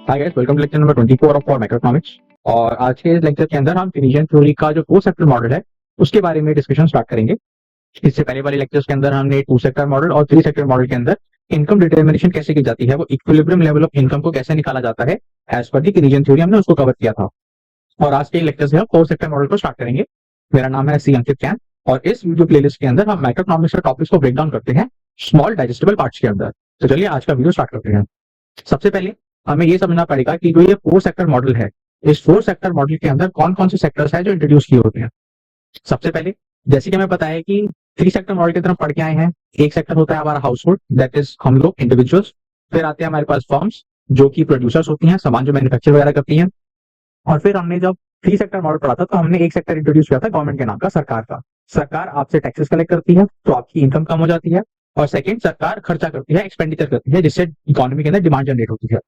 Hi guys, welcome to lecture number 24 of for microeconomics. और आज के इस लेक्चर के अंदर हम केनेजियन थ्योरी का जो टू सेक्टर मॉडल है उसके बारे में डिस्कशन स्टार्ट करेंगे। इससे पहले वाले लेक्चर्स के अंदर हमने टू सेक्टर मॉडल और थ्री सेक्टर मॉडल के अंदर इनकम डिटर्मिनेशन कैसे की जाती है, वो इक्विलिब्रियम लेवल ऑफ इनकम को कैसे निकाला जाता है एज पर दी केनेजियन थ्योरी, हमने उसको कवर किया था। और आज के लेक्चर से हम फोर सेक्टर मॉडल को स्टार्ट करेंगे। मेरा नाम है सी अंकित चैन और इस वीडियो प्लेलिस्ट के अंदर हम माइक्रोइकोनॉमिक्स के टॉपिक्स को ब्रेक डाउन करते हैं स्मॉल डाइजेस्टेबल पार्ट्स के अंदर। तो चलिए आज का वीडियो स्टार्ट करते हैं। सबसे पहले हमें ये समझना पड़ेगा कि जो ये फोर सेक्टर मॉडल है, इस फोर सेक्टर मॉडल के अंदर कौन कौन से सेक्टर्स है जो इंट्रोड्यूस किए होते हैं। सबसे पहले जैसे कि हमें पता है कि थ्री सेक्टर मॉडल की तरफ पढ़ के आए हैं। एक सेक्टर होता है हमारा हाउस होल्ड, दैट इज हम लोग इंडिविजुअल्स। फिर आते हैं हमारे पास फर्म्स जो कि प्रोड्यूसर्स होती हैं, सामान जो मैन्युफैक्चर वगैरह करती हैं। और फिर हमने जब थ्री सेक्टर मॉडल पढ़ा था तो हमने एक सेक्टर इंट्रोड्यूस किया था गवर्नमेंट के नाम का, सरकार का। सरकार आपसे टैक्सेस कलेक्ट करती है तो आपकी इनकम कम हो जाती है। और सेकंड, सरकार खर्चा करती है, एक्सपेंडिचर करती है, जिससे इकोनॉमी के अंदर डिमांड जनरेट होती है।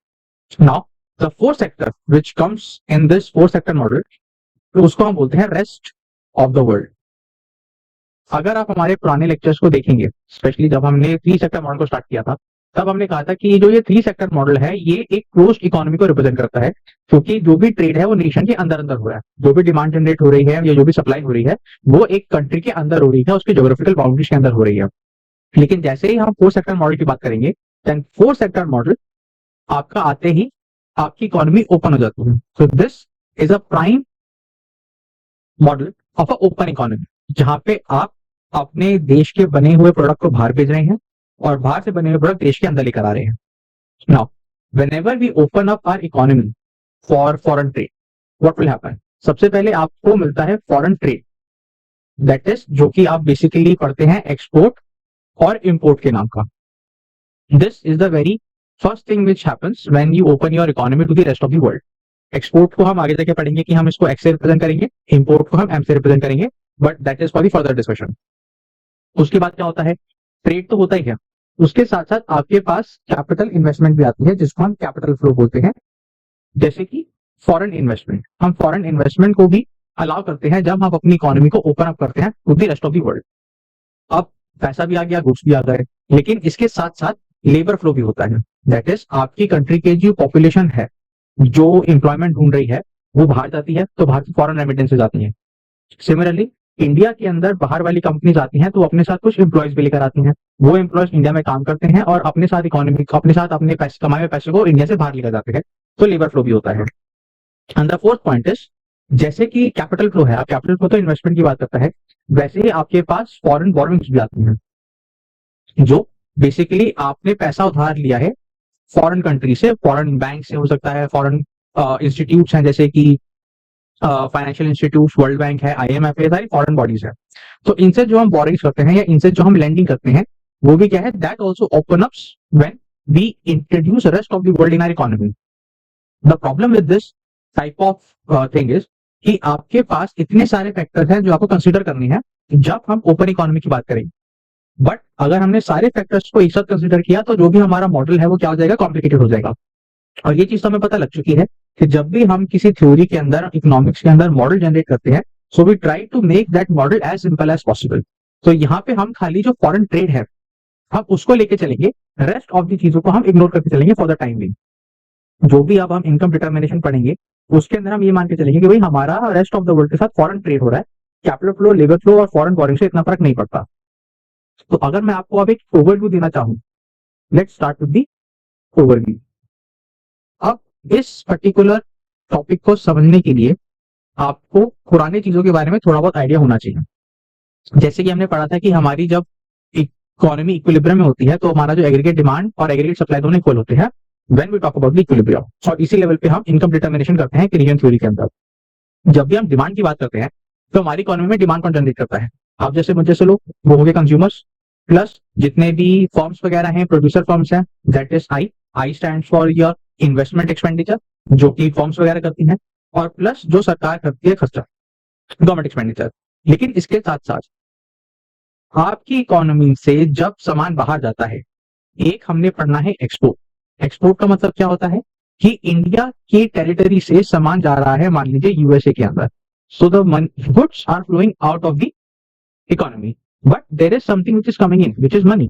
Now the fourth sector which comes in this four sector model, तो उसको हम बोलते हैं रेस्ट ऑफ द वर्ल्ड। अगर आप हमारे पुराने लेक्चर्स को देखेंगे, स्पेशली जब हमने थ्री सेक्टर मॉडल को स्टार्ट किया था, तब हमने कहा था कि जो ये थ्री सेक्टर मॉडल है ये एक क्लोज्ड इकोनॉमी को रिप्रेजेंट करता है, क्योंकि जो भी ट्रेड है वो नेशन के अंदर अंदर हो रहा है। जो भी डिमांड जनरेट हो रही है या जो भी सप्लाई हो रही है वो एक कंट्री के अंदर हो रही है, उसके ज्योग्राफिकल बाउंड्रीज के अंदर हो रही है। लेकिन जैसे ही हम फोर सेक्टर मॉडल की बात करेंगे, देन फोर सेक्टर मॉडल आपका आते ही आपकी इकोनॉमी ओपन हो जाती है। So this is a prime model of a open economy, जहां पे आप अपने देश के बने हुए प्रोडक्ट को बाहर भेज रहे हैं और बाहर से बने हुए प्रोडक्ट देश के अंदर लेकर आ रहे हैं। Now whenever we open up our economy for foreign trade, what will happen? सबसे पहले आपको मिलता है फॉरेन ट्रेड, दैट इज जो कि आप बेसिकली पढ़ते हैं एक्सपोर्ट और इंपोर्ट के नाम का। This is the very first thing which happens when you open your economy to the rest of the world. Export को हम आगे जाके पढ़ेंगे कि हम इसको एक्स से रिप्रेजेंट करेंगे, इंपोर्ट को हम एम से रिप्रेजेंट करेंगे, but that is for the further discussion. उसके बाद क्या होता है? ट्रेड तो होता ही है, उसके साथ साथ आपके पास कैपिटल इन्वेस्टमेंट भी आती है, जिसको हम कैपिटल फ्लो बोलते हैं। जैसे कि फॉरेन इन्वेस्टमेंट, हम फॉरेन इन्वेस्टमेंट को भी अलाउ करते हैं जब हम अपनी इकोनॉमी को ओपन अप करते हैं to the rest of the world. अब पैसा भी आ गया, गुड्स भी आ गए, लेकिन इसके साथ साथ लेबर फ्लो भी होता है। दैट इज आपकी कंट्री की जो पॉपुलेशन है जो एम्प्लॉयमेंट ढूंढ रही है वो बाहर जाती है, तो बाहर की फॉरेन रेमिटेंसेज आती हैं। सिमिलरली इंडिया के अंदर बाहर वाली कंपनीज आती हैं तो अपने साथ कुछ एम्प्लॉयज भी लेकर आती हैं। वो एम्प्लॉयज इंडिया में काम करते हैं और अपने साथ इकोनॉमी, अपने साथ अपने पैसे, कमाए हुए पैसे को इंडिया से बाहर लेकर जाते हैं, तो लेबर फ्लो भी होता है। And the fourth point is, जैसे कि कैपिटल फ्लो है, कैपिटल फ्लो तो इन्वेस्टमेंट की बात करता है, वैसे ही आपके पास फॉरेन बोरोइंग्स भी आती हैं, जो बेसिकली आपने पैसा उधार लिया है फॉरेन कंट्री से, फॉरेन बैंक से हो सकता है, फॉरेन इंस्टीट्यूट्स हैं जैसे कि फाइनेंशियल इंस्टीट्यूट, वर्ल्ड बैंक है, आईएमएफ है, सारी फॉरेन बॉडीज है। तो इनसे जो हम बोरिंग्स करते हैं या इनसे जो हम लेंडिंग करते हैं, वो भी क्या है, that also open ups when we introduce rest of the world in our economy. The problem with this type of thing is कि आपके पास इतने सारे फैक्टर्स हैं जो आपको कंसिडर करने हैं जब हम ओपन इकोनॉमी की बात करेंगे। बट अगर हमने सारे फैक्टर्स को एक साथ कंसिडर किया तो जो भी हमारा मॉडल है वो क्या हो जाएगा, कॉम्प्लिकेटेड हो जाएगा। और ये चीज तो हमें पता लग चुकी है कि जब भी हम किसी थ्योरी के अंदर, इकोनॉमिक्स के अंदर मॉडल जनरेट करते हैं, so we try to make that model as simple as possible. तो यहाँ पे हम खाली जो फॉरेन ट्रेड है हम उसको लेके चलेंगे, रेस्ट ऑफ दी चीजों को हम इग्नोर करके चलेंगे फॉर द टाइम बिंग। जो भी अब हम इनकम डिटर्मिनेशन पढ़ेंगे उसके अंदर हम ये मान के चलेंगे कि भाई हमारा रेस्ट ऑफ द वर्ल्ड के साथ फॉरेन ट्रेड हो रहा है, कैपिटल फ्लो, लेबर फ्लो और फॉरेन बोरिंग से इतना फर्क नहीं पड़ता। तो अगर मैं आपको अब एक ओवरव्यू देना चाहूं, let's start with the overview. अब इस पर्टिकुलर टॉपिक को समझने के लिए आपको पुरानी चीजों के बारे में थोड़ा बहुत आइडिया होना चाहिए। जैसे कि हमने पढ़ा था कि हमारी जब इकोनॉमी इक्विलिब्रियम में होती है तो हमारा जो एग्रीगेट डिमांड और एग्रीगेट सप्लाई दोनों इक्वल होते हैं when we talk about the equilibrium. और इसी लेवल पे हम इनकम डिटर्मिनेशन करते हैं केनेजियन थ्योरी के अंदर। जब भी हम डिमांड की बात करते हैं तो हमारी इकोनॉमी में डिमांड कौन जनरेट करता है? आप जैसे मुझे से लोग, वो हो गए कंज्यूमर्स, प्लस जितने भी फर्म्स वगैरह हैं, प्रोड्यूसर फर्म्स हैं, that is I. I stands for your investment expenditure जो कि फर्म्स वगैरह करती हैं, और प्लस जो सरकार करती है खर्चा, गवर्नमेंट एक्सपेंडिचर। लेकिन इसके साथ साथ आपकी इकोनॉमी से जब सामान बाहर जाता है, एक हमने पढ़ना है एक्सपोर्ट। एक्सपोर्ट का मतलब क्या होता है कि इंडिया की टेरिटरी से सामान जा रहा है मान लीजिए यूएसए के अंदर, so the goods are flowing out of the economy, but there is something which is coming in, which is money.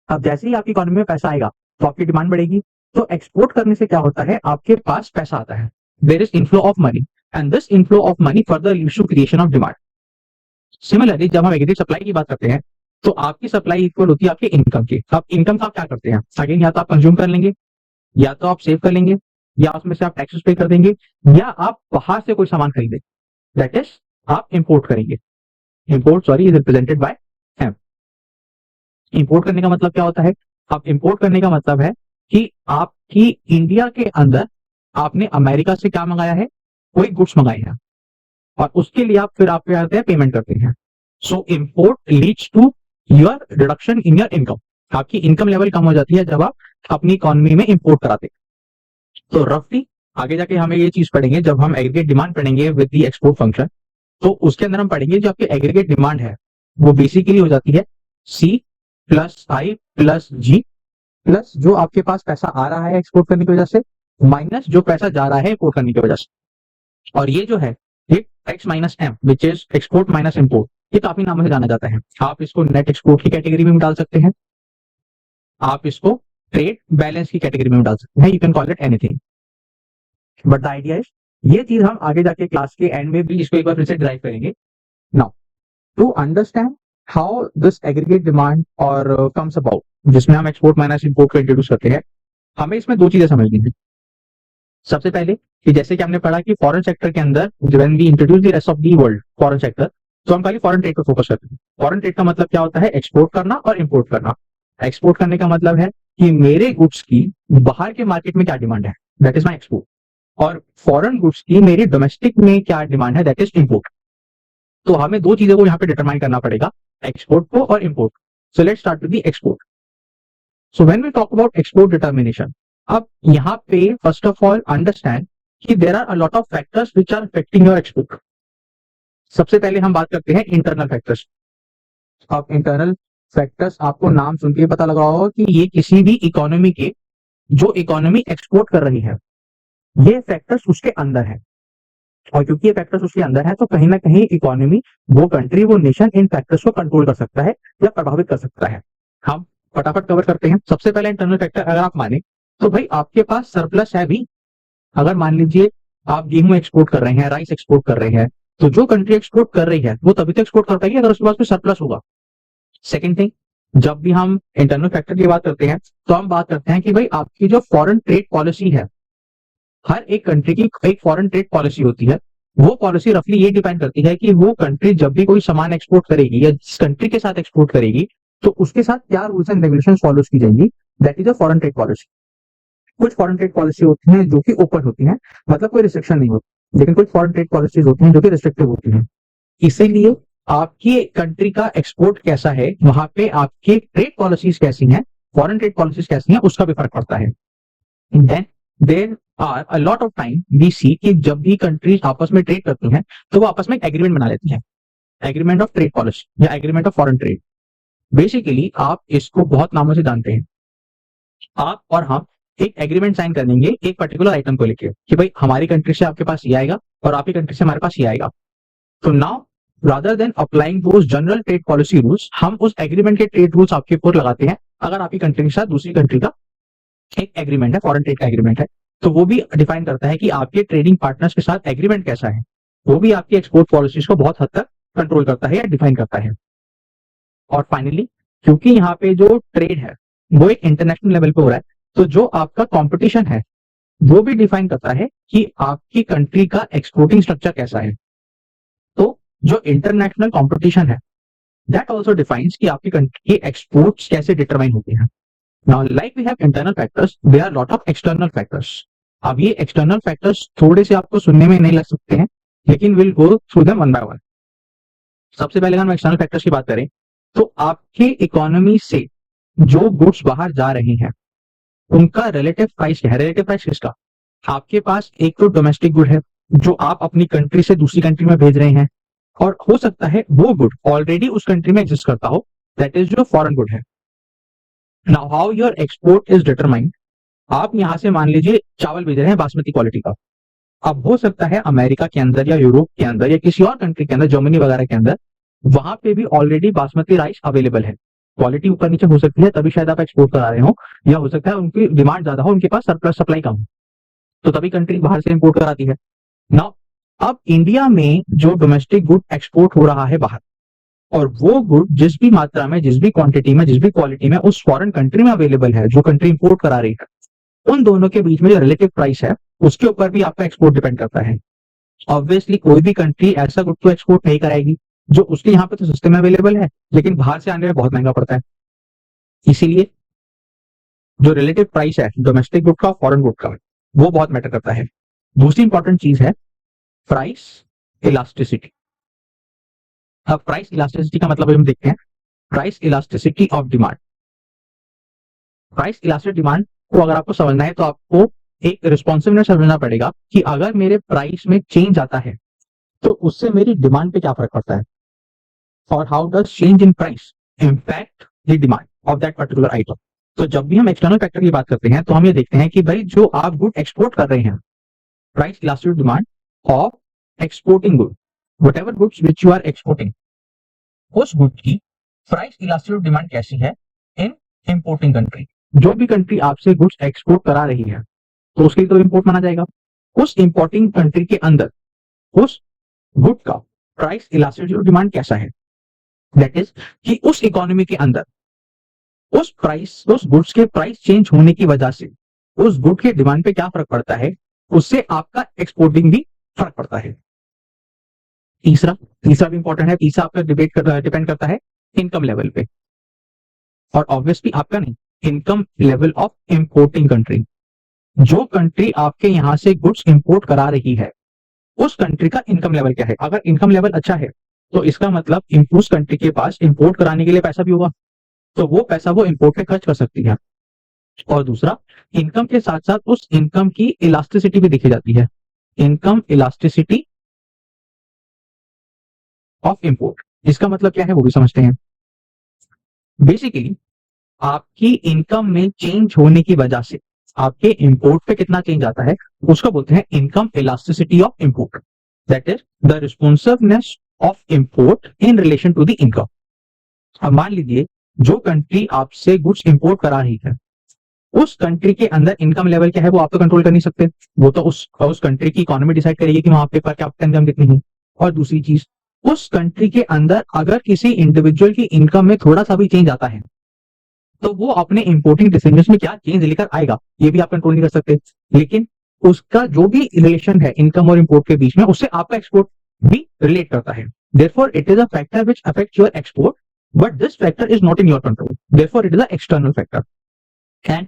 अब जैसे ही आपकी इकोनॉमी में पैसा आएगा तो आपकी डिमांड बढ़ेगी, तो एक्सपोर्ट करने से क्या होता है, आपके पास पैसा आता है, there is inflow of money, and this inflow of money further leads to creation of demand. Similarly जब हम एग्रीगेट सप्लाई की बात करते हैं, तो आपकी सप्लाई इक्वल होती है आपके इनकम की। अब इनकम का आप क्या करते हैं, अगेन या तो आप कंज्यूम कर लेंगे, या तो आप सेव कर लेंगे, या उसमें से आप टैक्सेस पे कर देंगे, या आप बाहर से कोई सामान खरीदें, दैट इज आप इंपोर्ट करेंगे। Import sorry is represented by M. Import करने का मतलब क्या होता है, आप इंपोर्ट करने का मतलब है कि आपकी इंडिया के अंदर आपने अमेरिका से क्या मंगाया है, कोई गुड्स मंगाए हैं, और उसके लिए आप फिर आप क्या करते हैं, पेमेंट करते हैं। So import leads to your reduction in your income. आपकी इनकम लेवल कम हो जाती है जब आप अपनी इकोनॉमी में इंपोर्ट कराते हैं। तो रफली आगे जाके हमें ये चीज पढ़ेंगे जब हम एग्रीगेट डिमांड पढ़ेंगे विद द एक्सपोर्ट फंक्शन, तो उसके अंदर हम पढ़ेंगे जो आपकी एग्रीगेट डिमांड है वो बेसिकली हो जाती है सी प्लस आई प्लस जी, प्लस जो आपके पास पैसा आ रहा है एक्सपोर्ट करने की वजह से, माइनस जो पैसा जा रहा है इंपोर्ट करने की वजह से। और ये जो है ये X minus M which is export minus import, ये काफी नामों से जाना जाता है। आप इसको नेट एक्सपोर्ट की कैटेगरी में डाल सकते हैं, आप इसको ट्रेड बैलेंस की कैटेगरी में डाल सकते हैं, you can call it anything, but the idea is ये चीज हम आगे जाके क्लास के एंड में भी इसको एक बार फिर से ड्राइव करेंगे। Now to understand how this aggregate demand और कम्स अबाउट, जिसमें हम एक्सपोर्ट माइनस इंपोर्ट को इंट्रोड्यूस करते हैं, हमें इसमें दो चीजें समझनी है। सबसे पहले कि जैसे कि हमने पढ़ा कि फॉरेन सेक्टर के अंदर when we introduce the rest of the world foreign sector, तो हम खाली फॉरेन ट्रेड पर फोकस करते हैं। फॉरेन ट्रेड का मतलब क्या होता है, एक्सपोर्ट करना और इंपोर्ट करना। एक्सपोर्ट करने का मतलब है कि मेरे गुड्स की बाहर के मार्केट में क्या डिमांड है, दैट इज माई एक्सपोर्ट, और फॉरेन गुड्स की मेरी डोमेस्टिक में क्या डिमांड है, दैट इज इंपोर्ट। तो हमें दो चीजों को यहाँ पे डिटरमाइन करना पड़ेगा, एक्सपोर्ट को और import. So let's start with the export. So when we talk about export determination, अब यहाँ पे फर्स्ट ऑफ ऑल अंडरस्टैंड कि there are a lot of factors which are affecting your export. सबसे पहले हम बात करते हैं इंटरनल फैक्टर्स। अब इंटरनल फैक्टर्स आपको नाम सुन के पता लगा होगा कि ये किसी भी इकोनॉमी के, जो इकोनॉमी एक्सपोर्ट कर रही है, ये फैक्टर्स उसके अंदर है, और क्योंकि ये फैक्टर्स उसके अंदर है तो कहीं ना कहीं इकोनॉमी, वो कंट्री, वो नेशन इन फैक्टर्स को कंट्रोल कर सकता है या प्रभावित कर सकता है। हम फटाफट कवर करते हैं। सबसे पहले इंटरनल फैक्टर अगर आप माने तो भाई आपके पास सरप्लस है भी। अगर मान लीजिए आप गेहूं एक्सपोर्ट कर रहे हैं, राइस एक्सपोर्ट कर रहे हैं, तो जो कंट्री एक्सपोर्ट कर रही है वो तभी तो एक्सपोर्ट कर पाएगी अगर उसके पास सरप्लस होगा। सेकेंड थिंग, जब भी हम इंटरनल फैक्टर की बात करते हैं तो हम बात करते हैं कि भाई आपकी जो फॉरेन ट्रेड पॉलिसी है, हर एक कंट्री की एक फॉरेन ट्रेड पॉलिसी होती है। वो पॉलिसी रफली ये डिपेंड करती है कि वो कंट्री जब भी कोई सामान एक्सपोर्ट करेगी या जिस कंट्री के साथ एक्सपोर्ट करेगी तो उसके साथ क्या रूल्स एंड रेगुलेशन फॉलो की जाएंगी, that is a foreign trade policy. कुछ फॉरेन ट्रेड पॉलिसी होती हैं जो कि ओपन होती हैं, मतलब कोई रिस्ट्रिक्शन नहीं होती, लेकिन कुछ फॉरेन ट्रेड पॉलिसीज होती हैं जो कि रिस्ट्रिक्टिव होती हैं। इसीलिए आपकी कंट्री का एक्सपोर्ट कैसा है, वहां पे आपकी ट्रेड पॉलिसीज कैसी हैं, फॉरेन ट्रेड पॉलिसीज कैसी हैं, उसका भी फर्क पड़ता है। Then there are a lot of time we see कि जब भी कंट्रीज आपस में ट्रेड करती हैं तो वो आपस में एक एग्रीमेंट बना लेती हैं, एग्रीमेंट ऑफ ट्रेड पॉलिसी या agreement of foreign trade. Basically आप इसको बहुत नामों से जानते हैं। आप और हम एक एग्रीमेंट साइन कर देंगे एक पर्टिकुलर आइटम को लेकर कि भाई हमारी कंट्री से आपके पास ये आएगा और आपकी कंट्री से हमारे पास ये आएगा। तो नाउ रादर देन अप्लाइंग दोस जनरल ट्रेड पॉलिसी रूल्स, हम उस एग्रीमेंट के ट्रेड रूल्स आपके ऊपर लगाते हैं। अगर आपकी कंट्री के साथ दूसरी कंट्री का एक एग्रीमेंट है, फॉरेन ट्रेड का एग्रीमेंट है, तो वो भी डिफाइन करता है कि आपके ट्रेडिंग पार्टनर्स के साथ एग्रीमेंट कैसा है। वो भी आपकी एक्सपोर्ट पॉलिसीज को बहुत हद तक कंट्रोल करता है या डिफाइन करता है। और फाइनली क्योंकि यहाँ पे जो ट्रेड है वो एक इंटरनेशनल लेवल पे हो रहा है, तो जो आपका कंपटीशन है वो भी डिफाइन करता है कि आपकी कंट्री का एक्सपोर्टिंग स्ट्रक्चर कैसा है। तो जो इंटरनेशनल कंपटीशन है दैट आल्सो डिफाइंस कि आपकी कंट्री के एक्सपोर्ट्स कैसे डिटरमाइन होते हैं। Now like we have internal factors, there are lot of external factors. अब ये एक्सटर्नल फैक्टर्स थोड़े से आपको सुनने में नहीं लग सकते हैं, लेकिन will go through them one by one. सबसे पहले अगर हम एक्सटर्नल फैक्टर्स की बात करें तो आपकी इकोनॉमी से जो गुड्स बाहर जा रहे हैं उनका रिलेटिव प्राइस क्या है। रिलेटिव प्राइस किसका, आपके पास एक तो डोमेस्टिक गुड है जो आप अपनी कंट्री से दूसरी कंट्री में भेज रहे हैं, और हो सकता है वो गुड ऑलरेडी उस कंट्री में एग्जिस्ट करता हो, दैट इज जो फॉरेन गुड है। Now how your export is determined, आप यहां से मान लीजिए चावल भेज रहे हैं बासमती क्वालिटी का। अब हो सकता है अमेरिका के अंदर या यूरोप के अंदर या किसी और कंट्री के अंदर, जर्मनी वगैरह के अंदर, वहां पे भी ऑलरेडी बासमती राइस अवेलेबल है। क्वालिटी ऊपर नीचे हो सकती है, तभी शायद आप एक्सपोर्ट करा रहे हो, या हो सकता है उनकी डिमांड ज्यादा हो, उनके पास सरप्लस सप्लाई कम हो, तो तभी कंट्री बाहर से इंपोर्ट कराती है ना। अब इंडिया में जो डोमेस्टिक गुड एक्सपोर्ट हो रहा है बाहर, और वो गुड जिस भी मात्रा में, जिस भी क्वांटिटी में, जिस भी क्वालिटी में उस फॉरेन कंट्री में अवेलेबल है, जो कंट्री इंपोर्ट करा रही है, उन दोनों के बीच में जो रिलेटिव प्राइस है, उसके ऊपर भी आपका एक्सपोर्ट डिपेंड करता है। ऑब्वियसली कोई भी कंट्री ऐसा गुड तो एक्सपोर्ट नहीं कराएगी जो उसके यहाँ पे तो सस्ते में अवेलेबल है, लेकिन बाहर से आने में बहुत महंगा पड़ता है। इसीलिए जो रिलेटिव प्राइस है डोमेस्टिक गुड का, फॉरेन गुड का, वो बहुत मैटर करता है। दूसरी इंपॉर्टेंट चीज है प्राइस इलास्टिसिटी। अब प्राइस इलास्टिसिटी का मतलब हम देखते हैं, price elasticity of demand. Price elastic demand को अगर आपको समझना है तो आपको एक रिस्पॉन्सिवनेस समझना पड़ेगा कि अगर मेरे प्राइस में चेंज आता है तो उससे मेरी डिमांड पे क्या फर्क पड़ता है, और how does change in price impact the demand of that particular item. तो जब भी हम एक्सटर्नल फैक्टर की बात करते हैं तो हम ये देखते हैं कि भाई जो आप गुड एक्सपोर्ट कर रहे हैं, price elastic demand of exporting good, whatever goods which you are exporting, उस गुड की प्राइस इलास्टिक डिमांड कैसी है इन इंपोर्टिंग कंट्री। जो भी कंट्री आपसे गुड्स एक्सपोर्ट करा रही है तो उसके लिए तो इंपोर्ट माना जाएगा। उस इंपोर्टिंग कंट्री के अंदर उस गुड का प्राइस इलास्टिक डिमांड कैसा है, दैट इज कि उस इकोनॉमी के अंदर उस गुड्स के प्राइस चेंज होने की वजह से उस गुड के डिमांड पे क्या फर्क पड़ता है, उससे आपका एक्सपोर्टिंग भी फर्क पड़ता है। तीसरा भी इंपॉर्टेंट है। तीसरा आपका डिपेंड करता है इनकम लेवल पे, और ऑब्वियसली आपका नहीं, income level of importing country. जो कंट्री आपके यहां से गुड्स इंपोर्ट करा रही है उस कंट्री का इनकम लेवल क्या है। अगर इनकम लेवल अच्छा है तो इसका मतलब उस कंट्री के पास इंपोर्ट कराने के लिए पैसा भी होगा, तो वो पैसा वो इंपोर्ट पे खर्च कर सकती है। और दूसरा, इनकम के साथ साथ उस इनकम की इलास्टिसिटी भी देखी जाती है, इनकम इलास्टिसिटी ऑफ इंपोर्ट। इसका मतलब क्या है वो भी समझते हैं। बेसिकली आपकी इनकम में चेंज होने की वजह से आपके इंपोर्ट पे कितना चेंज आता है, उसको बोलते हैं income elasticity of import. That is the responsiveness of import in relation to the income. अब मान लीजिए जो कंट्री आपसे गुड्स इंपोर्ट करा रही है, उस कंट्री के अंदर इनकम लेवल क्या है वो आप तो कंट्रोल कर नहीं सकते, वो तो उस कंट्री की इकोनॉमी डिसाइड करेगी कि वहां पे पर कैपिटा इनकम कितनी है। और दूसरी चीज, उस कंट्री के अंदर अगर किसी इंडिविजुअल की इनकम में थोड़ा सा भी चेंज आता है तो वो अपने इंपोर्टिंग डिसीजन में क्या चेंज लेकर आएगा ये भी आप कंट्रोल नहीं कर सकते। लेकिन उसका जो भी रिलेशन है इनकम और इंपोर्ट के बीच में, उससे आपका एक्सपोर्ट भी रिलेट करता है। Therefore it is a factor which affects your export, but this factor is not in your control, therefore it is a external factor. And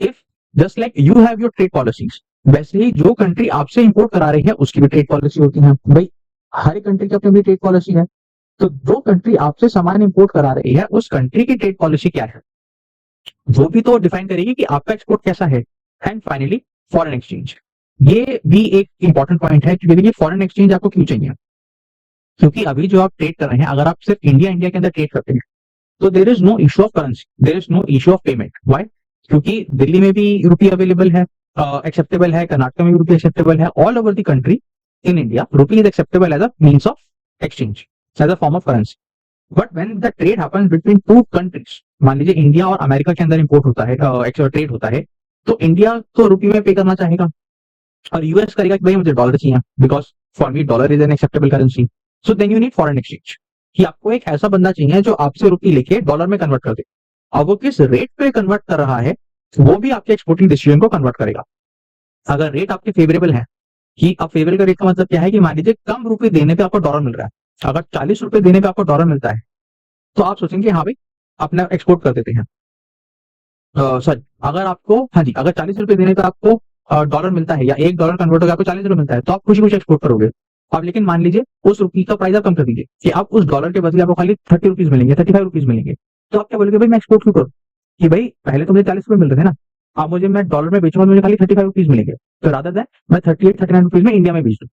if just like you have your trade policies, वैसे ही जो country आपसे import करा रही है उसकी भी trade policy होती है। भाई हर एक कंट्री की अपनी भी ट्रेड पॉलिसी है, तो जो कंट्री आपसे सामान इंपोर्ट करा रही है उस कंट्री की ट्रेड पॉलिसी क्या है वो भी तो डिफाइन करेगी कि आपका एक्सपोर्ट कैसा है। एंड फाइनली फॉरेन एक्सचेंज, ये भी एक इंपॉर्टेंट पॉइंट है कि फॉरेन एक्सचेंज आपको क्यों चाहिए। क्योंकि अभी जो आप ट्रेड कर रहे हैं, अगर आप सिर्फ इंडिया के अंदर ट्रेड करते हैं तो there is no issue of currency, there is no issue of payment. Why? क्योंकि दिल्ली में भी रुपये अवेलेबल है, एक्सेप्टेबल है, कर्नाटक में भी रुपये एक्सेप्टेबल है, all over the country in India रुपये is acceptable as a means of exchange, as a form of currency. But when the trade happens between two countries, मान लीजिए इंडिया और अमेरिका के अंदर इंपोर्ट होता है, ट्रेड होता है, तो इंडिया तो रुपये में पे करना चाहेगा और यूएस करेगा कि भाई मुझे डॉलर चाहिए, because for me dollar is an acceptable currency. So then you need foreign exchange, कि आपको एक ऐसा बंदा चाहिए जो आपसे रुपये लेके डॉलर में कन्वर्ट कर दे। अब वो किस रेट पे कन्वर्ट कर रहा है वो भी आपके एक्सपोर्टिंग डिसीजन को कन्वर्ट करेगा। अगर रेट आपके फेवरेबल है, कि अब फेवरेबल का रेट का मतलब क्या है कि मान लीजिए कम रुपए देने पे आपको डॉलर मिल रहा है, अगर 40 रुपए देने पे आपको डॉलर मिलता है तो आप सोचेंगे हाँ भाई अपना एक्सपोर्ट कर देते हैं। सॉरी, अगर आपको, हाँ जी, अगर 40 रुपए देने पे आपको डॉलर मिलता है या $1 कन्वर्ट होकर आपको 40 रुपए मिलता है तो आप खुशी खुशी एक्सपोर्ट करोगे। अब लेकिन मान लीजिए उस रुपये का प्राइस आप कम कर दीजिए कि आप उस डॉलर के बदले आपको खाली 30 रुपीज मिलेंगे, 35 रुपीज मिलेंगे, तो आप क्या बोलोगे भाई मैं एक्सपोर्ट क्यों करूँ, कि भाई पहले तो मुझे 40 रुपए मिल रहे थे ना, अब मुझे मैं डॉलर में बेचूंगा मुझे खाली 35 रुपीज मिलेंगे, तो रादर दैन मैं 38-39 रुपीज में इंडिया में बेच दूं।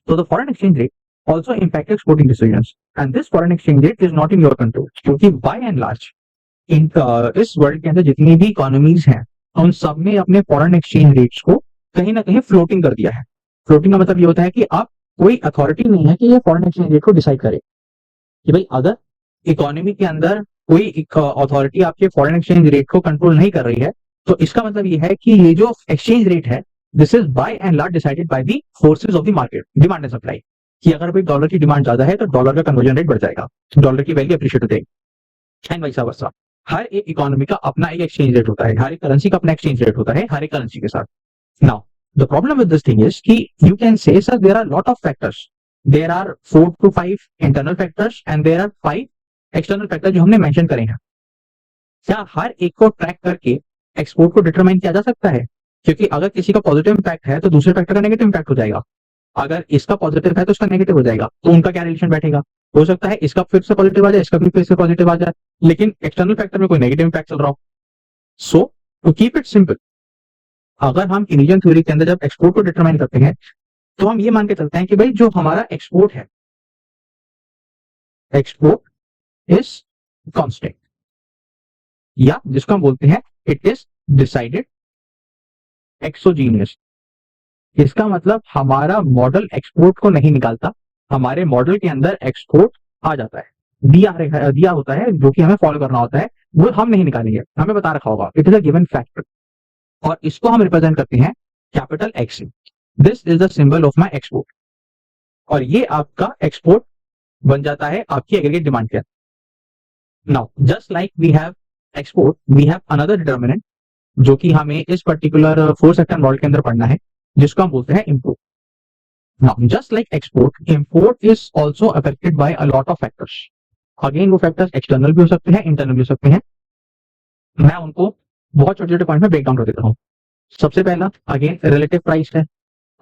तो the foreign exchange rate also impact exporting decisions, and this foreign exchange rate is not in your control, क्योंकि by and large इस वर्ल्ड के अंदर जितनी भी इकोनॉमीज हैं उन सब ने अपने फॉरेन एक्सचेंज रेट्स को कहीं ना कहीं फ्लोटिंग कर दिया है। फ्लोटिंग का मतलब ये होता है कि आप कोई अथॉरिटी नहीं है कि ये फॉरेन एक्सचेंज रेट को डिसाइड करे, कि भाई अगर इकोनॉमी के अंदर कोई एक अथॉरिटी आपके फॉरेन एक्सचेंज रेट को कंट्रोल नहीं कर रही है, तो इसका मतलब ये है कि ये जो एक्सचेंज रेट है, this is by and large decided by the forces of the market, demand and supply. कि अगर भाई डॉलर की डिमांड ज्यादा है तो डॉलर का कन्वर्जन रेट बढ़ जाएगा, डॉलर की वैल्यू अप्रिशिएट हो जाएगी, एंड वाइस वर्सा। हर एक इकोनॉमी का अपना एक एक्सचेंज रेट होता है, हर एक करेंसी का अपना एक्सचेंज रेट होता है हर एक करेंसी के साथ। Now the problem with this thing is कि you can say sir there are lot of factors, there are 4 to 5 internal factors and there are 5 external factor जो हमने मेंशन करे हैं। क्या हर एक को ट्रैक करके एक्सपोर्ट को डिटरमाइन किया जा सकता है? क्योंकि अगर किसी का पॉजिटिव इंपैक्ट है तो दूसरे फैक्टर का नेगेटिव इंपैक्ट हो जाएगा, अगर इसका पॉजिटिव है तो उसका नेगेटिव हो जाएगा, तो उनका क्या रिलेशन बैठेगा? हो सकता है इसका फिर से पॉजिटिव आ जाए, इसका भी फिर से पॉजिटिव आ जाए, लेकिन एक्सटर्नल फैक्टर में कोई नेगेटिव इंपैक्ट चल रहा हो। सो टू कीप इट सिंपल, अगर हम केनेडियन थ्योरी के अंदर जब एक्सपोर्ट को डिटरमाइन करते हैं तो हम ये मान के चलते हैं कि भाई जो हमारा एक्सपोर्ट है, एक्सपोर्ट इज कांस्टेंट, या जिसको हम बोलते हैं इट इज डिसाइडेड एक्सोजीनियस। इसका मतलब हमारा मॉडल एक्सपोर्ट को नहीं निकालता, हमारे मॉडल के अंदर एक्सपोर्ट आ जाता है, दिया होता है जो कि हमें फॉलो करना होता है, वो हम नहीं निकालेंगे, हमें बता रखा होगा, it is a given factor, और इसको हम रिप्रेजेंट करते हैं capital X. This is the symbol of my export, और ये आपका एक्सपोर्ट बन जाता है आपकी एग्रीगेट डिमांड के। Now just like we have export, we have another determinant जो कि हमें इस पर्टिकुलर 4 सेक्टर मॉडल के अंदर पढ़ना है, जिसको हम बोलते हैं import. Now, just like export, import is also affected by a lot of factors. Again, वो factors external भी हो सकते हैं, internal भी हो सकते हैं। मैं उनको बहुत छोटे छोटे पॉइंट में ब्रेक डाउन कर देता हूँ। सबसे पहला अगेन रिलेटिव प्राइस है।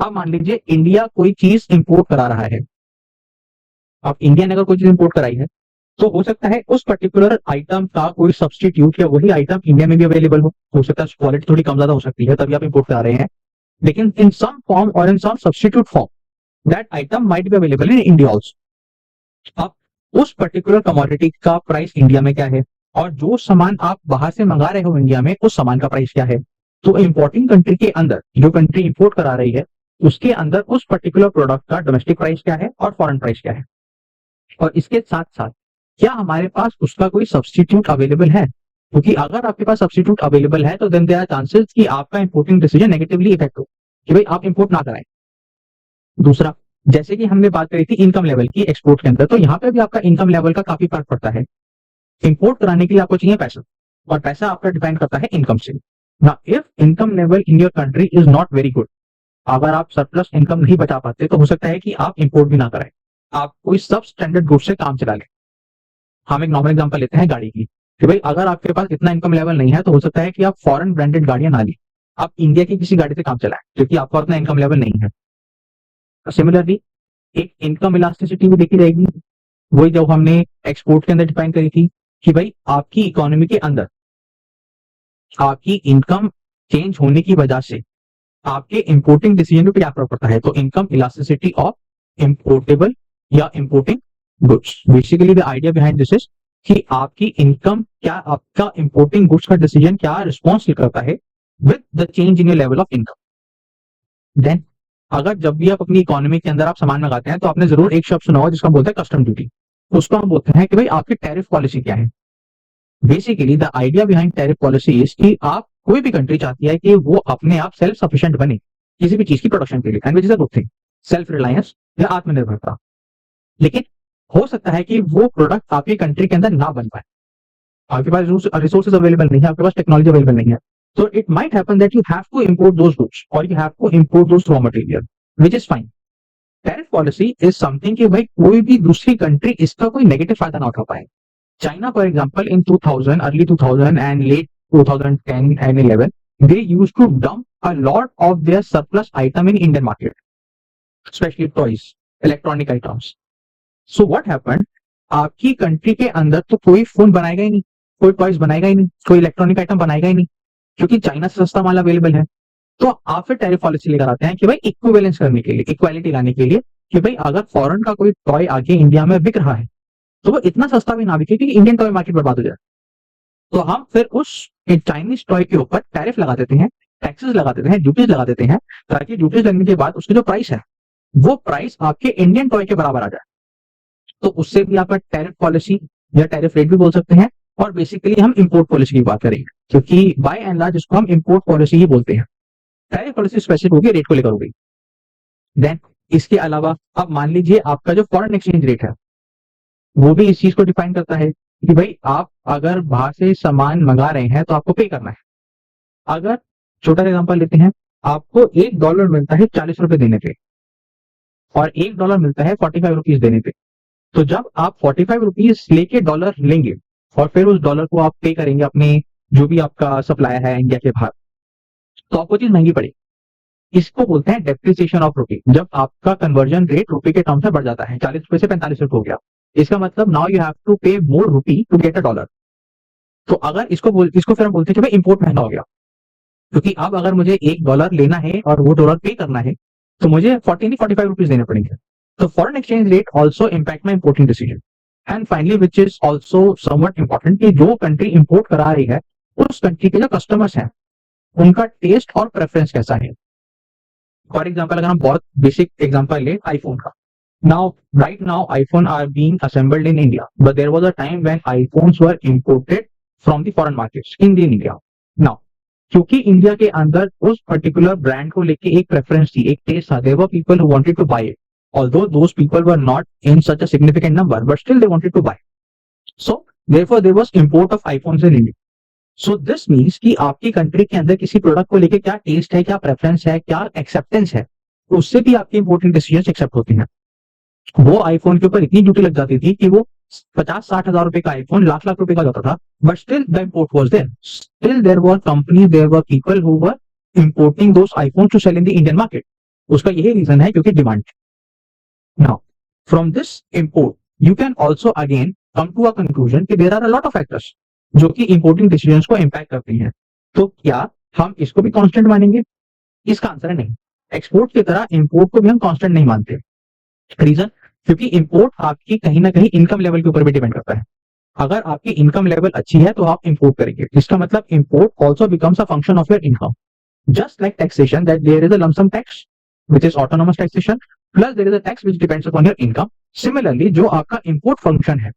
अब मान लीजिए इंडिया कोई चीज इंपोर्ट करा रहा है, अब इंडिया ने अगर कोई चीज इंपोर्ट कराई है तो हो सकता है उस पर्टिकुलर आइटम का कोई सब्सटीट्यूट या वही आइटम इंडिया में भी अवेलेबल हो सकता है क्वालिटी थोड़ी कम ज्यादा हो सकती है तभी आप इंपोर्ट करा रहे हैं, लेकिन इन some form or in some substitute form that item might be available in India also. अब उस पर्टिकुलर कमोडिटी का प्राइस इंडिया में क्या है, और जो सामान आप बाहर से मंगा रहे हो इंडिया में उस सामान का प्राइस क्या है, तो इंपोर्टिंग कंट्री के अंदर जो कंट्री इंपोर्ट करा रही है उसके अंदर उस पर्टिकुलर प्रोडक्ट का डोमेस्टिक प्राइस क्या है और फॉरेन प्राइस क्या है, और इसके साथ साथ क्या हमारे पास उसका कोई सब्सटीट्यूट अवेलेबल है, क्योंकि अगर आपके पास सब्सटीट्यूट अवेलेबल है तो देन देयर आर चांसेस कि आपका इंपोर्टिंग डिसीजन नेगेटिवली इफेक्ट हो कि भाई आप इंपोर्ट ना कराएं। दूसरा, जैसे कि हमने बात करी थी इनकम लेवल की एक्सपोर्ट के अंदर, तो यहाँ पे भी आपका इनकम लेवल का काफी फर्क पड़ता है। इंपोर्ट कराने के लिए आपको चाहिए पैसा, और पैसा आपका डिपेंड करता है इनकम से। ना if income level in your country is not very good, अगर आप सरप्लस इनकम नहीं बचा पाते तो हो सकता है कि आप इंपोर्ट भी ना कराएं, आप कोई सब स्टैंडर्ड गुड से काम चला लें। हम एक नॉर्मल एग्जांपल लेते हैं गाड़ी की, कि भाई अगर आपके पास इतना इनकम लेवल नहीं है तो हो सकता है कि आप फॉरेन ब्रांडेड गाड़ियां ना लें, आप इंडिया की किसी गाड़ी से काम चलाएं क्योंकि आपका उतना इनकम लेवल नहीं है। सिमिलरली एक इनकम इलास्टिसिटी भी देखी जाएगी, वही जो हमने एक्सपोर्ट के अंदर डिफाइन करी थी कि भाई आपकी इकोनॉमी के अंदर आपकी इनकम चेंज होने की वजह से आपके इंपोर्टिंग डिसीजन पे क्या फर्क पड़ता है, तो इनकम इलास्टिसिटी ऑफ इंपोर्टेबल या importing goods. Basically the idea behind this is कि आपकी इनकम क्या, आपका इंपोर्टिंग गुड्स का डिसीजन क्या रिस्पॉन्स करता है with the change in your level of income. Then अगर जब भी आप अपनी इकोनॉमी के अंदर आप सामान मंगाते हैं तो आपने जरूर एक शब्द सुना होगा जिसका बोलते हैं कस्टम ड्यूटी, उसको हम बोलते हैं कि भाई आपकी टैरिफ पॉलिसी क्या है। Basically the idea behind tariff policy is कि आप कोई भी कंट्री चाहती है कि वो अपने आप सेल्फ सफिशिएंट बने किसी भी चीज की प्रोडक्शन के लिए, and which is a good thing, self reliance या आत्मनिर्भरता। लेकिन हो सकता है कि वो प्रोडक्ट आपकी कंट्री के अंदर ना बन पाए, आपके पास रिसोर्सेज अवेलेबल नहीं है, आपके पास टेक्नोलॉजी अवेलेबल नहीं है, so it might happen that you have to import those goods or you have to import those raw material, which is fine. Tariff policy is something कि भाई कोई भी दूसरी कंट्री इसका कोई नेगेटिव फायदा ना उठा पाए। China for example in 2000 early 2000 and let 2010 and 11 they used to dump a lot of their surplus item in Indian market, especially toys, electronic items. So what happened, आपकी कंट्री के अंदर तो कोई फोन बनाएगा ही नहीं, कोई टॉयज बनाएगा ही नहीं, कोई इलेक्ट्रॉनिक आइटम बनाएगा ही नहीं, क्योंकि चाइना से सस्ता माल अवेलेबल है। तो आप फिर टैरिफ पॉलिसी लेकर आते हैं कि भाई इक्विवेलेंस करने के लिए, इक्वालिटी लाने के लिए, कि भाई अगर फॉरेन का कोई टॉय आगे इंडिया में बिक रहा है तो वो इतना सस्ता भी ना बिके कि इंडियन टॉय मार्केट बर्बाद हो जाए, तो हम फिर उस चाइनीज टॉय के ऊपर टैरिफ लगा देते हैं, टैक्सेस लगा देते हैं, ड्यूटीज लगा देते हैं, ताकि ड्यूटीज लगने के बाद उसकी जो प्राइस है वो प्राइस आपके इंडियन टॉय के बराबर आ जाए। तो उससे भी आपका टैरिफ पॉलिसी या टैरिफ रेट भी बोल सकते हैं, और बेसिकली हम इंपोर्ट पॉलिसी की बात करेंगे, क्योंकि बाय एंड लार्ज इसको हम इंपोर्ट पॉलिसी ही बोलते हैं। टैरिफ पॉलिसी स्पेसिफिक होगी, रेट को लेकर होगी। देन इसके अलावा अब मान लीजिए आपका जो फॉरेन एक्सचेंज रेट है वो भी इस चीज को डिफाइन करता है कि भाई आप अगर बाहर से सामान मंगा रहे हैं तो आपको पे करना है। अगर छोटा एग्जांपल लेते हैं, आपको $1 मिलता है 40 रुपए देने पे और $1 मिलता है 45 रुपीज देने पे। तो जब आप 45 रुपीज लेके डॉलर लेंगे और फिर उस डॉलर को आप पे करेंगे अपने जो भी आपका सप्लायर है इंडिया के बाहर, तो आपको चीज महंगी पड़ेगी। इसको बोलते हैं डेप्रिसिएशन ऑफ रुपी। जब आपका कन्वर्जन रेट रुपए के टर्म्स में बढ़ जाता है, 40 रुपए से 45 रुपए हो गया, इसका मतलब नाउ यू हैव टू पे मोर रुपी टू गेट अ डॉलर। तो अगर इसको फिर हम बोलते हैं कि भाई इंपोर्ट महंगा हो गया, क्योंकि अब अगर मुझे $1 लेना है और वो डॉलर पे करना है तो मुझे 40 नहीं 45 रुपीज देने पड़ेंगे। तो foreign exchange rate also impact my importing decision. And finally which is also somewhat important कि जो कंट्री इंपोर्ट करा रही है उस कंट्री के जो कस्टमर्स हैं उनका टेस्ट और प्रेफरेंस कैसा है। फॉर एग्जाम्पल अगर हम बहुत बेसिक एग्जाम्पल ले आईफोन का, now right now iPhone are being assembled in India, but there was a time when iPhones were imported from the foreign markets in the India. Now क्योंकि India के अंदर उस particular brand को लेके एक preference थी, एक टेस्ट था, there were people who wanted to buy it, although those people were not in such a significant number, but still they wanted to buy. So therefore there was import of iPhones in India. So this means कि आपकी country के अंदर किसी product को लेके क्या test है, क्या प्रेफरेंस है, क्या एक्सेप्टेंस है, उससे भी आपके इंपोर्टिंग डिसीजन एक्सेप्ट होते हैं। वो आईफोन के ऊपर इतनी ड्यूटी लग जाती थी कि वो 50-60 हजार रुपए का आईफोन लाख लाख रुपए का जाता था, but still the import was there. Still there were companies, there were people who were importing those iPhone to sell in the Indian market. उसका यही रीजन है क्योंकि demand. Now from this import you can also again come to a conclusion कि there are a lot of factors जो कि importing decisions को impact करती हैं। तो क्या हम इसको भी कांस्टेंट मानेंगे? इसका आंसर है नहीं। एक्सपोर्ट की तरह इंपोर्ट को भी हम कांस्टेंट नहीं मानते। रीजन, क्योंकि इंपोर्ट आपकी कहीं ना कहीं इनकम लेवल के ऊपर भी डिपेंड करता है। अगर आपकी इनकम लेवल अच्छी है तो आप इंपोर्ट करेंगे, इसका मतलब import also becomes a function of your income. Just like taxation that there is a lump sum tax which is autonomous taxation plus there is a tax which depends upon your income. Similarly जो आपका import function है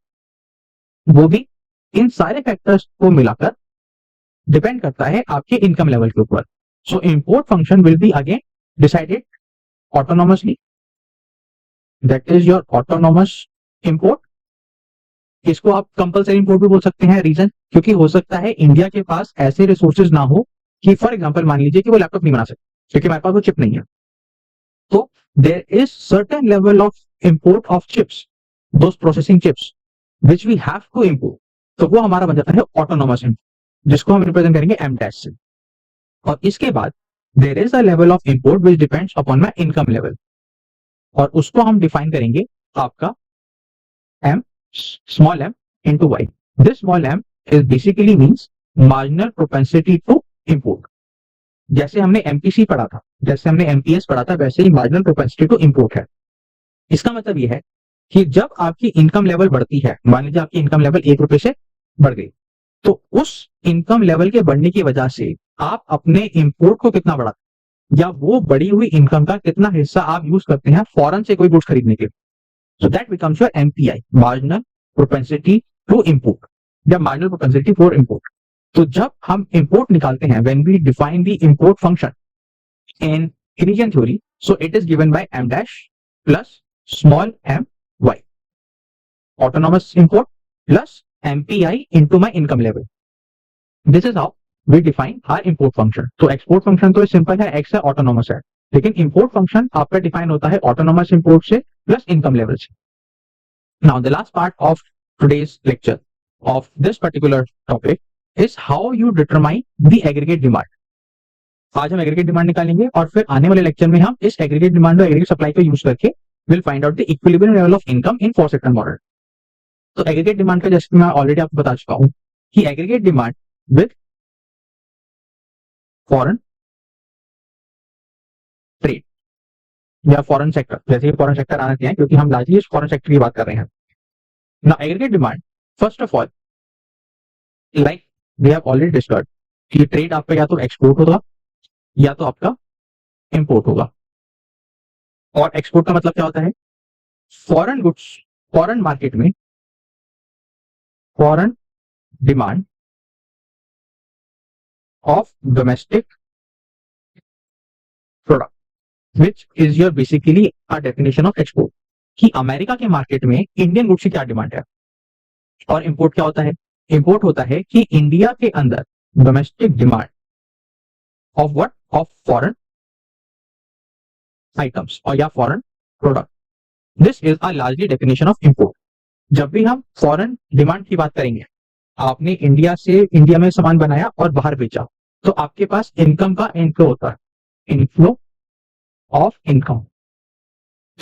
वो भी इन सारे factors को मिलाकर depend करता है आपके इनकम लेवल के ऊपर। So import function will be again decided autonomously, that is your autonomous import. इसको आप कंपलसरी इंपोर्ट भी बोल सकते हैं। रीजन, क्योंकि हो सकता है इंडिया के पास ऐसे रिसोर्सेज ना हो कि फॉर एग्जांपल मान लीजिए कि वो लैपटॉप नहीं बना सकते क्योंकि हमारे पास वो चिप नहीं है, तो there is certain level of import of chips, those processing chips which we have to import. तो वो हमारा बन जाता है ऑटोनोमस इंपोर्ट, जिसको हम रिप्रेजेंट करेंगे एम डैश से। और इसके बाद there is a level of import which depends upon my income level, और उसको हम डिफाइन करेंगे आपका m small m into y. This small m is basically means marginal propensity to import. जैसे हमने MPC पढ़ा था, जैसे हमने MPS पढ़ा था, वैसे ही मार्जिनल प्रोपेंसिटी टू इंपोर्ट है। इसका मतलब यह है कि जब आपकी इनकम लेवल बढ़ती है, मान लीजिए आपकी इनकम लेवल ₹1 से बढ़ गई, तो उस इनकम लेवल के बढ़ने की वजह से आप अपने इंपोर्ट को कितना बढ़ाते हैं, या वो बढ़ी हुई इनकम का कितना हिस्सा आप यूज करते हैं फॉरेन से कोई गुड्स खरीदने के लिए। So that becomes your MPI, marginal propensity to import, या marginal propensity for import. तो जब हम import निकालते हैं, when we define the import function in Keynesian theory, so it is given by m dash plus small m y, autonomous import plus MPI into my income level. This is how we define our import function. तो export function तो simple है, x है, autonomous है, लेकिन import function आपका define होता है autonomous import से plus income level से। Now the last part of today's lecture of this particular topic is how you determine the aggregate demand. आज हम एग्रीगेट डिमांड निकालेंगे और फिर आने वाले लेक्चर में हम इस एग्रीगेट डिमांड और एग्रीगेट सप्लाई को यूज करके will find out the equilibrium level of income in 4 sector model. तो एग्रीगेट डिमांड का जैसे मैं ऑलरेडी आपको बता चुका हूं कि aggregate demand with foreign trade या फॉरेन सेक्टर, जैसे फॉरेन सेक्टर आना चाहिए क्योंकि हम लार्जली इस फॉरेन सेक्टर की बात कर रहे हैं ना। Aggregate demand first of all, like we have already discussed कि ट्रेड आपका या तो एक्सपोर्ट होगा या तो आपका इंपोर्ट होगा। और एक्सपोर्ट का मतलब क्या होता है? फॉरेन गुड्स फॉरेन मार्केट में, foreign demand of domestic product, which is your basically a definition of export, कि अमेरिका के मार्केट में इंडियन गुड्स की क्या डिमांड है। और इंपोर्ट क्या होता है? इंपोर्ट होता है कि इंडिया के अंदर domestic demand of what? Of foreign items और या foreign product. This is a largely definition of import. जब भी हम फॉरेन डिमांड की बात करेंगे, आपने इंडिया में सामान बनाया और बाहर बेचा, तो आपके पास इनकम का इनफ्लो होता है, इनफ्लो ऑफ इनकम।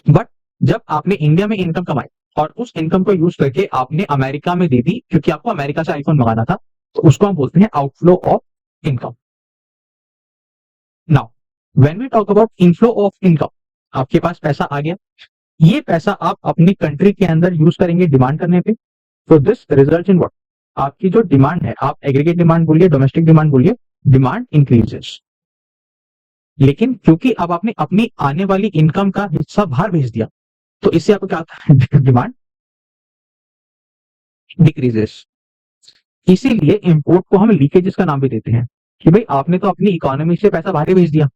बट जब आपने इंडिया में इनकम कमाई और उस इनकम को यूज करके आपने अमेरिका में दे दी, क्योंकि आपको अमेरिका से आईफोन मंगाना था, तो उसको हम बोलते हैं outflow of income. Now when we talk about inflow of income, आपके पास पैसा आ गया, ये पैसा आप अपनी कंट्री के अंदर यूज करेंगे डिमांड करने पे, तो दिस रिजल्ट इन व्हाट? आपकी जो डिमांड है, आप एग्रीगेट डिमांड बोलिए, डोमेस्टिक डिमांड बोलिए, डिमांड इंक्रीजेस। लेकिन क्योंकि अब आपने अपनी आने वाली इनकम का हिस्सा बाहर भेज दिया, तो इससे आपको क्या होता है? Demand decreases. इसीलिए इंपोर्ट को हम लीकेजेस का नाम भी देते हैं, कि भाई आपने तो अपनी इकोनॉमी से पैसा बाहर ही भेज दिया।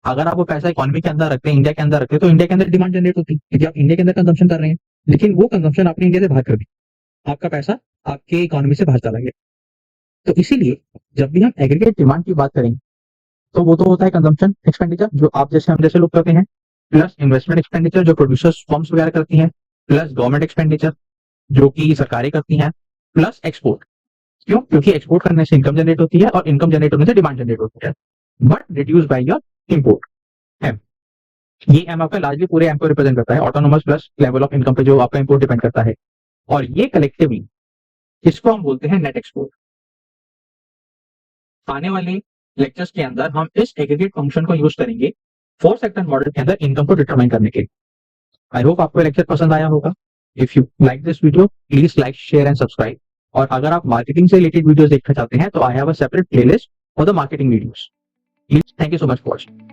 अगर आप वो पैसा इकोनॉमी के अंदर रखते हैं, इंडिया के अंदर रखते हैं, तो इंडिया के अंदर डिमांड जनरेट होती है, क्योंकि आप इंडिया के अंदर कंजम्पशन कर रहे हैं, लेकिन वो कंजम्पशन आपने इंडिया से बाहर कर दी, आपका पैसा आपके इकोनॉमी से बाहर चला गया। तो इसीलिए जब भी हम एग्रीगेट डिमांड की बात करेंगे, तो वो तो होता है कंजम्पशन एक्सपेंडिचर, जो आप जैसे हम जैसे लोग करते हैं, प्लस इन्वेस्टमेंट एक्सपेंडिचर जो प्रोड्यूसर्स फर्म्स वगैरह करती हैं, प्लस गवर्नमेंट एक्सपेंडिचर जो कि सरकारें करती हैं, प्लस एक्सपोर्ट। क्यों? क्योंकि एक्सपोर्ट करने से इनकम जनरेट होती है और इनकम जनरेट होने से डिमांड जनरेट होती है, but reduce by your import. M, ये एम आपका लार्जली पूरे एम को रिप्रेजेंट करता है, autonomous plus level of income पे जो आपका इंपोर्ट डिपेंड करता है, और ये कलेक्टिवली इसको हम बोलते हैं नेट एक्सपोर्ट। आने वाले लेक्चर्स के अंदर हम इस एग्रीगेट फंक्शन को यूज करेंगे 4 सेक्टर मॉडल के अंदर इनकम को डिटरमाइन करने के। आई होप आपको लेक्चर पसंद आया होगा। If you like this video, please like, share and subscribe. और अगर आप मार्केटिंग से रिलेटेड वीडियोस देखना चाहते हैं, तो I have a separate playlist for the marketing videos. Please, thank you so much for watching.